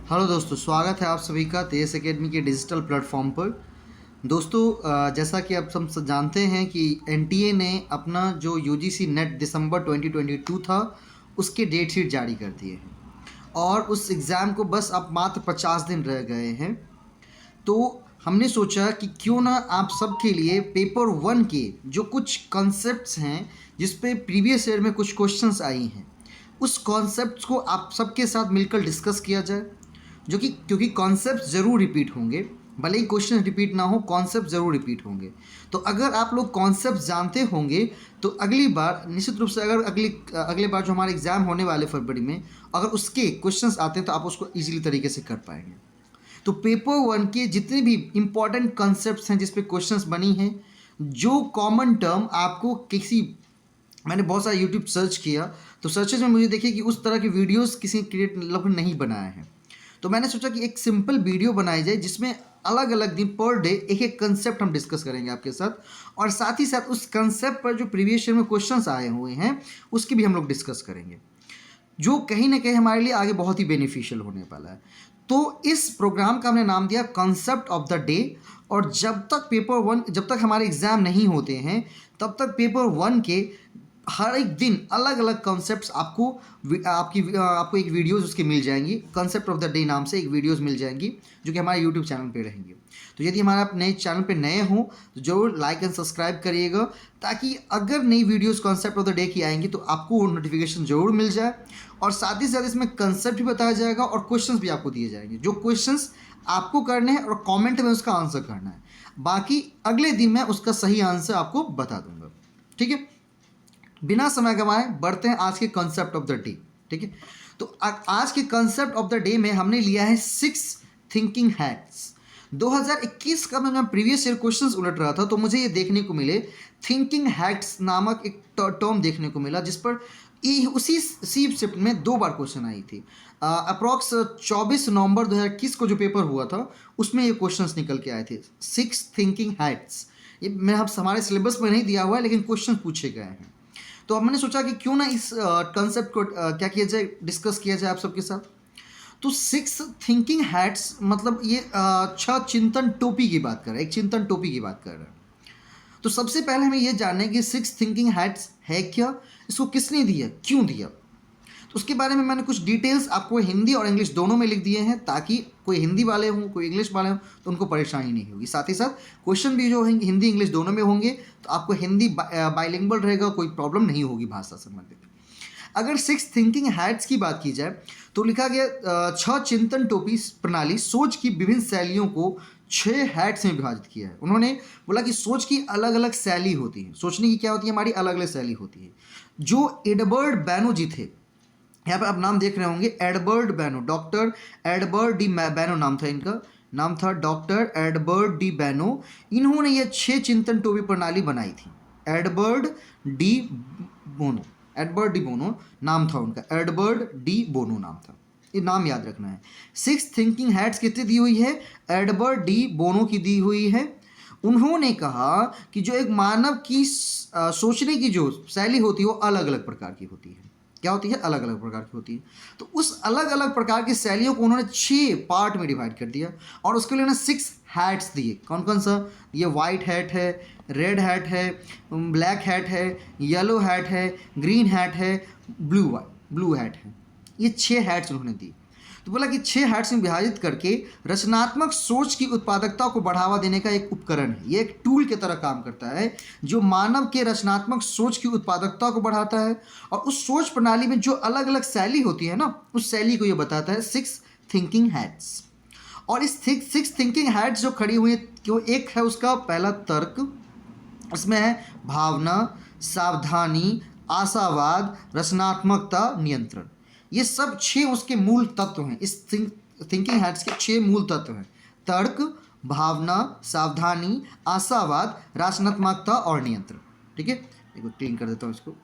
Hello दोस्तों, स्वागत है आप सभी का तेज एकेडमी के डिजिटल प्लेटफॉर्म पर। दोस्तों, जैसा कि आप सब जानते हैं कि एनटीए ने अपना जो यूजीसी नेट दिसंबर 2022 था उसके डेट शीट जारी कर दिए हैं और उस एग्ज़ाम को बस अब मात्र 50 दिन रह गए हैं। तो हमने सोचा कि क्यों ना आप सबके लिए पेपर वन के जो कुछ कॉन्सेप्ट्स हैं जिस पे प्रीवियस ईयर में कुछ क्वेश्चंस आई हैं, उस कॉन्सेप्ट्स को आप सबके साथ मिलकर डिस्कस किया जाए। जो कि क्योंकि कॉन्सेप्ट ज़रूर रिपीट होंगे, भले ही क्वेश्चन रिपीट ना हो, कॉन्सेप्ट ज़रूर रिपीट होंगे। तो अगर आप लोग कॉन्सेप्ट जानते होंगे तो अगली बार निश्चित रूप से अगर अगले बार जो हमारे एग्ज़ाम होने वाले फरवरी में, अगर उसके क्वेश्चंस आते हैं तो आप उसको ईजिली तरीके से कर पाएंगे। तो पेपर वन के जितने भी इंपॉर्टेंट कॉन्सेप्ट्स हैं जिस पे क्वेश्चंस बनी हैं, जो कॉमन टर्म आपको किसी, मैंने बहुत सारा यूट्यूब सर्च किया तो सर्चेज में मुझे देखिए कि उस तरह की वीडियोस किसी क्रिएट लोग नहीं बनाए हैं। तो मैंने सोचा कि एक सिंपल वीडियो बनाई जाए जिसमें अलग अलग दिन पर डे एक एक कंसेप्ट हम डिस्कस करेंगे आपके साथ, और साथ ही साथ उस कंसेप्ट पर जो प्रीवियस ईयर में क्वेश्चंस आए हुए हैं उसकी भी हम लोग डिस्कस करेंगे, जो कहीं ना कहीं हमारे लिए आगे बहुत ही बेनिफिशियल होने वाला है। तो इस प्रोग्राम का हमने नाम दिया कॉन्सेप्ट ऑफ द डे। और जब तक हमारे एग्ज़ाम नहीं होते हैं तब तक पेपर वन के हर एक दिन अलग अलग कॉन्सेप्ट्स आपको एक वीडियोस उसके मिल जाएंगी। कॉन्सेप्ट ऑफ द डे नाम से एक वीडियोस मिल जाएंगी जो कि हमारे यूट्यूब चैनल पे रहेंगे। तो यदि हमारे आप नए चैनल पे नए हों तो जरूर लाइक एंड सब्सक्राइब करिएगा, ताकि अगर नई videos concept of the day की आएंगी तो आपको नोटिफिकेशन जरूर मिल जाए। और साथ ही साथ इसमें कंसेप्ट भी बताया जाएगा और क्वेश्चंस भी आपको दिए जाएंगे, जो क्वेश्चंस आपको करने हैं और कमेंट में उसका आंसर करना है। बाकी अगले दिन मैं उसका सही आंसर आपको बता दूंगा। ठीक है, बिना समय गंवाए बढ़ते हैं आज के कॉन्सेप्ट ऑफ द डे। ठीक है, तो आज के कॉन्सेप्ट ऑफ द डे में हमने लिया है 6 थिंकिंग हैट्स। 2021 का मैं प्रीवियस ईयर क्वेश्चंस उलट रहा था तो मुझे ये देखने को मिले थिंकिंग हैट्स नामक एक टर्म देखने को मिला, जिस पर उसी सी शिफ्ट में 2 बार क्वेश्चन आई थी। अप्रॉक्स 24 नवंबर 2021 को जो पेपर हुआ था उसमें ये क्वेश्चंस निकल के आए थे, 6 थिंकिंग हैट्स। ये मैं हमारे सिलेबस में नहीं दिया हुआ है लेकिन क्वेश्चन पूछे गए हैं। तो अब मैंने सोचा कि क्यों ना इस कंसेप्ट को क्या किया जाए, डिस्कस किया जाए आप सबके साथ। तो 6 थिंकिंग हैट्स मतलब ये 6 चिंतन टोपी की बात कर रहे हैं, एक चिंतन टोपी की बात कर रहे हैं। तो सबसे पहले हमें ये जानना है कि 6 थिंकिंग हैट्स है क्या, इसको किसने दिया, क्यों दिया। तो उसके बारे में मैंने कुछ डिटेल्स आपको हिंदी और इंग्लिश दोनों में लिख दिए हैं, ताकि कोई हिंदी वाले हों कोई इंग्लिश वाले हों तो उनको परेशानी नहीं होगी। साथ ही साथ क्वेश्चन भी जो है हिंदी इंग्लिश दोनों में होंगे, तो आपको हिंदी बाइलिंगुअल रहेगा, कोई प्रॉब्लम नहीं होगी भाषा संबंधित। अगर 6 थिंकिंग हैट्स की बात की जाए तो लिखा गया 6 चिंतन टोपी प्रणाली सोच की विभिन्न शैलियों को 6 हैट्स में विभाजित किया है। उन्होंने बोला कि सोच की अलग अलग शैली होती है, सोचने की क्या होती है, हमारी अलग अलग शैली होती है। जो एडवर्ड बैनो जी थे, यहाँ पे आप नाम देख रहे होंगे, एडवर्ड बैनो, डॉक्टर एडवर्ड डी बैनो नाम था इनका, नाम था डॉक्टर एडवर्ड डी बैनो। इन्होंने ये 6 चिंतन टोपी प्रणाली बनाई थी। Edward de Bono, Edward de Bono नाम था उनका, एडवर्ड डी बोनो नाम था, ये नाम याद रखना है। 6 थिंकिंग हैट्स कितनी दी हुई है, एडवर्ड डी बोनो की दी हुई है। उन्होंने कहा कि जो एक मानव की सोचने की जो शैली होती है वो अलग अलग प्रकार की होती है। क्या होती है, अलग अलग प्रकार की होती है। तो उस अलग अलग प्रकार की शैलियों को उन्होंने 6 पार्ट में डिवाइड कर दिया और उसके लिए उन्होंने 6 हैट्स दिए। कौन कौन सा, ये वाइट हैट है, रेड हैट है, ब्लैक हैट है, येलो हैट है, ग्रीन हैट है, ब्लू हैट है। ये 6 हैट्स उन्होंने दी। तो बोला कि 6 हैट्स में विभाजित करके रचनात्मक सोच की उत्पादकता को बढ़ावा देने का एक उपकरण है। ये एक टूल की तरह काम करता है जो मानव के रचनात्मक सोच की उत्पादकता को बढ़ाता है, और उस सोच प्रणाली में जो अलग अलग शैली होती है ना, उस शैली को ये बताता है 6 थिंकिंग हैट्स। और इस 6 थिंकिंग हैट्स जो खड़ी हुई है, क्यों, एक है उसका पहला तर्क, इसमें है भावना, सावधानी, आशावाद, रचनात्मकता, नियंत्रण। ये सब 6 उसके मूल तत्व हैं। इस थिंकिंग हैट्स के 6 मूल तत्व हैं, तर्क, भावना, सावधानी, आशावाद, रचनात्मकता और नियंत्रण। ठीक है, देखो क्लीन कर देता हूँ इसको।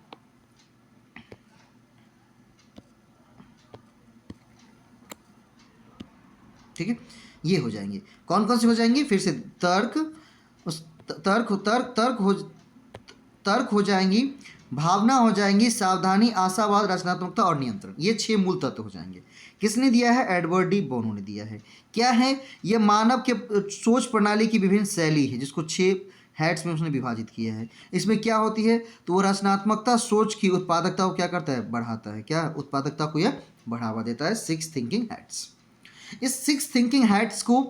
ठीक है, ये हो जाएंगे, कौन कौन से हो जाएंगे, फिर से तर्क, उस तर्क हो जाएंगी भावना हो जाएंगी, सावधानी, आशावाद, रचनात्मकता और नियंत्रण। ये 6 मूल तत्व हो जाएंगे। किसने दिया है? एडवर्ड डी बोनो ने दिया है। क्या है? ये मानव के सोच प्रणाली की विभिन्न शैली है, जिसको 6 हेड्स में उसने विभाजित किया है। इसमें क्या होती है? तो वो रचनात्मकता, सोच की उत्पादकता को क्या करता है? बढ़ाता है। क्या? उत्पादकता को यह बढ़ावा देता है। 6 थिंकिंग हैट्स। इस 6 थिंकिंग हैट्स को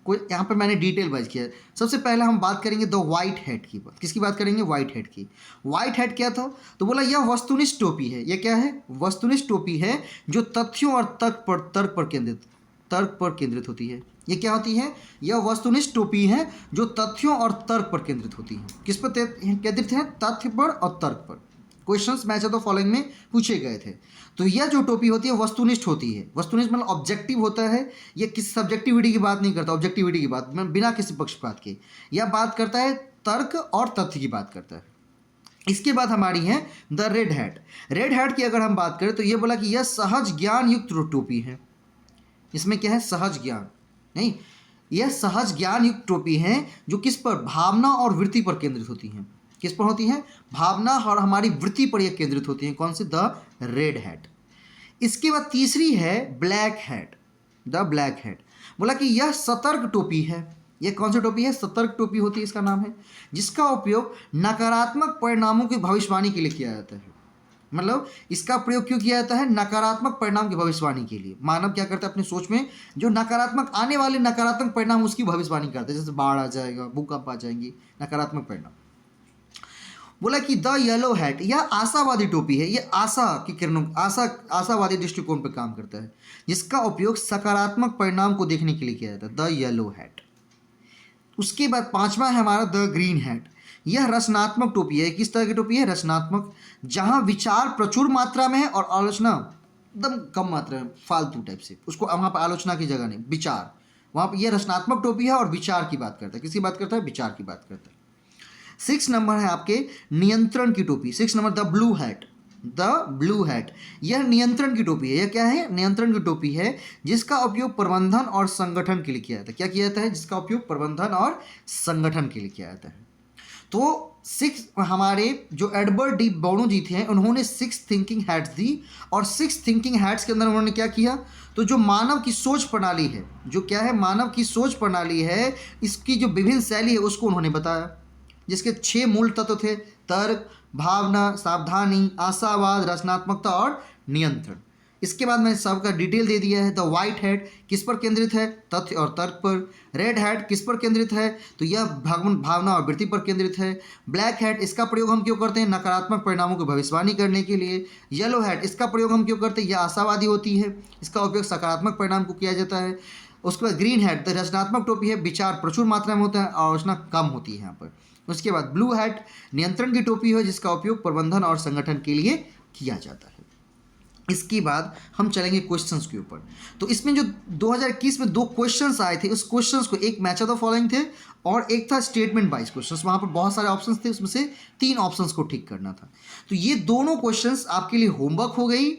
कोई यहाँ पर मैंने डिटेल वाइज किया है। सबसे पहले हम बात करेंगे द व्हाइट हैट की। किसकी बात करेंगे? व्हाइट हैट की। व्हाइट हैट क्या था? तो बोला यह वस्तुनिष्ठ टोपी है। यह क्या है? वस्तुनिष्ठ टोपी है जो तथ्यों और तर्क पर केंद्रित होती है। ये क्या होती है? यह वस्तुनिष्ठ टोपी है जो तथ्यों और तर्क पर केंद्रित होती है। किस पर केंद्रित है? तथ्य पर और तर्क पर। Questions match of the following में पूछे गए थे। तो यह जो टोपी होती है वस्तुनिष्ठ होती है। वस्तुनिष्ठ मतलब ऑब्जेक्टिव होता है। यह किसी सब्जेक्टिविटी की बात नहीं करता, ऑब्जेक्टिविटी की बात, बिना किसी पक्षपात के। यह बात करता है तर्क और तथ्य की बात करता है। इसके बाद हमारी है the red hat. Red hat की अगर हम बात करें तो यह बोला कि यह सहज ज्ञान युक्त टोपी है। इसमें क्या है? सहज ज्ञान नहीं, यह सहज ज्ञान युक्त टोपी है जो किस पर? भावना और वृत्ति पर केंद्रित होती है। किस पर होती है? भावना और हमारी वृत्ति पर यह केंद्रित होती है। कौन सी? The red hat. इसके बाद तीसरी है black hat. The black hat बोला कि यह सतर्क टोपी है। यह कौन सी टोपी है? सतर्क टोपी होती है, इसका नाम है, जिसका उपयोग नकारात्मक परिणामों की भविष्यवाणी के लिए किया जाता है। मतलब इसका प्रयोग क्यों किया जाता है? नकारात्मक परिणाम की भविष्यवाणी के लिए। मानव क्या करता है अपनी सोच में? जो नकारात्मक आने वाले नकारात्मक परिणाम उसकी भविष्यवाणी करते हैं, जैसे बाढ़ आ जाएगा, भूकंप आ जाएंगी, नकारात्मक परिणाम। बोला कि द येलो हैट, यह आशावादी टोपी है। यह आशा की किरणों, आशावादी दृष्टिकोण पर काम करता है, जिसका उपयोग सकारात्मक परिणाम को देखने के लिए किया जाता है। The yellow hat. उसके बाद पांचवा है हमारा द ग्रीन हैट। यह रचनात्मक टोपी है। किस तरह की टोपी है? रचनात्मक, जहां विचार प्रचुर मात्रा में है और आलोचना एकदम कम मात्रा में, फालतू टाइप से। उसको वहां पर आलोचना की जगह नहीं, विचार। वहां पर यह रचनात्मक टोपी है और विचार की बात करता है। किसकी बात करता है? विचार की बात करता है। 6 नंबर है आपके नियंत्रण की टोपी। 6 number the blue hat. The blue hat, यह नियंत्रण की टोपी है। यह क्या है? नियंत्रण की टोपी है, जिसका उपयोग प्रबंधन और संगठन के लिए किया जाता है। क्या किया जाता है? जिसका उपयोग प्रबंधन और संगठन के लिए किया जाता है। तो 6 हमारे जो एडवर्ड डी बोनो जी थे, उन्होंने 6 थिंकिंग हैट्स दी। और 6 थिंकिंग हैट्स के अंदर उन्होंने क्या किया? तो जो मानव की सोच प्रणाली है, जो क्या है? मानव की सोच प्रणाली है, इसकी जो विभिन्न शैली है उसको उन्होंने बताया, जिसके 6 मूल तत्व थे: तर्क, भावना, सावधानी, आशावाद, रचनात्मकता और नियंत्रण। इसके बाद मैंने सबका डिटेल दे दिया है। द व्हाइट हैट किस पर केंद्रित है? तथ्य और तर्क पर। रेड हैट किस पर केंद्रित है? तो यह भावना और वृत्ति पर केंद्रित है। ब्लैक हैट, इसका प्रयोग हम क्यों करते हैं? नकारात्मक परिणामों की भविष्यवाणी करने के लिए। येलो हैट, इसका प्रयोग हम क्यों करते हैं? यह आशावादी होती है, इसका उपयोग सकारात्मक परिणाम को किया जाता है। उसके बाद ग्रीन हैट, द रचनात्मक टोपी है, विचार प्रचुर मात्रा में होता है, आलोचना कम होती है यहाँ पर। उसके बाद ब्लू हैट नियंत्रण की टोपी है, जिसका उपयोग प्रबंधन और संगठन के लिए किया जाता है। इसके बाद हम चलेंगे क्वेश्चंस के ऊपर। तो इसमें जो 2021 में 2 क्वेश्चंस आए थे, उस क्वेश्चंस को, एक मैच ऑफ द फॉलोइंग थे और एक था स्टेटमेंट वाइज क्वेश्चंस। वहाँ पर बहुत सारे ऑप्शंस थे, उसमें से 3 ऑप्शंस को ठीक करना था। तो ये दोनों क्वेश्चंस आपके लिए होमवर्क हो गई,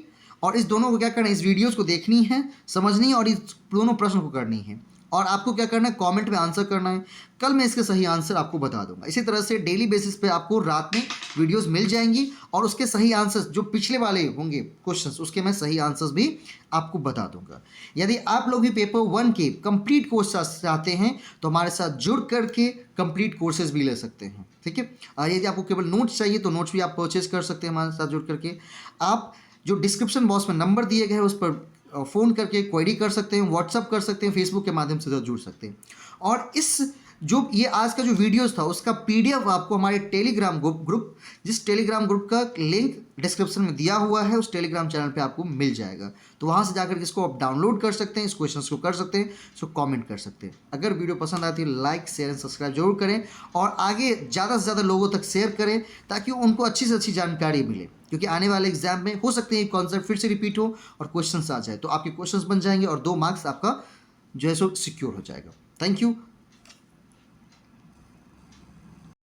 और इस दोनों को क्या करना है? इस वीडियोज़ को देखनी है, समझनी है, और इस दोनों प्रश्न को करनी है। और आपको क्या करना है? कमेंट में आंसर करना है। कल मैं इसके सही आंसर आपको बता दूंगा। इसी तरह से डेली बेसिस पे आपको रात में वीडियोस मिल जाएंगी, और उसके सही आंसर्स जो पिछले वाले होंगे क्वेश्चंस, उसके मैं सही आंसर्स भी आपको बता दूंगा। यदि आप लोग भी पेपर 1 के कंप्लीट कोर्स चाहते हैं तो हमारे साथ जुड़ करके कंप्लीट कोर्सेज भी ले सकते हैं, ठीक है। और यदि आपको केवल नोट्स चाहिए तो नोट्स भी आप परचेज कर सकते हैं हमारे साथ जुड़ करके। आप जो डिस्क्रिप्शन बॉक्स में नंबर दिए गए हैं उस पर फ़ोन करके क्वेरी कर सकते हैं, व्हाट्सअप कर सकते हैं, फेसबुक के माध्यम से जुड़ सकते हैं। और इस जो ये आज का जो वीडियोस था उसका पीडीएफ आपको हमारे टेलीग्राम ग्रुप, जिस टेलीग्राम ग्रुप का लिंक डिस्क्रिप्शन में दिया हुआ है, उस टेलीग्राम चैनल पे आपको मिल जाएगा। तो वहाँ से जाकर इसको आप डाउनलोड कर सकते हैं, इस क्वेश्चंस को कर सकते हैं, इसको कमेंट कर सकते हैं। अगर वीडियो पसंद आती है लाइक शेयर एंड सब्सक्राइब जरूर करें, और आगे ज़्यादा से ज़्यादा लोगों तक शेयर करें ताकि उनको अच्छी से अच्छी जानकारी मिले, क्योंकि आने वाले एग्जाम में हो सकते हैं कॉन्सेप्ट फिर से रिपीट हो और क्वेश्चंस आ जाए, तो आपके क्वेश्चंस बन जाएंगे और 2 मार्क्स आपका जो है सो सिक्योर हो जाएगा। Thank you.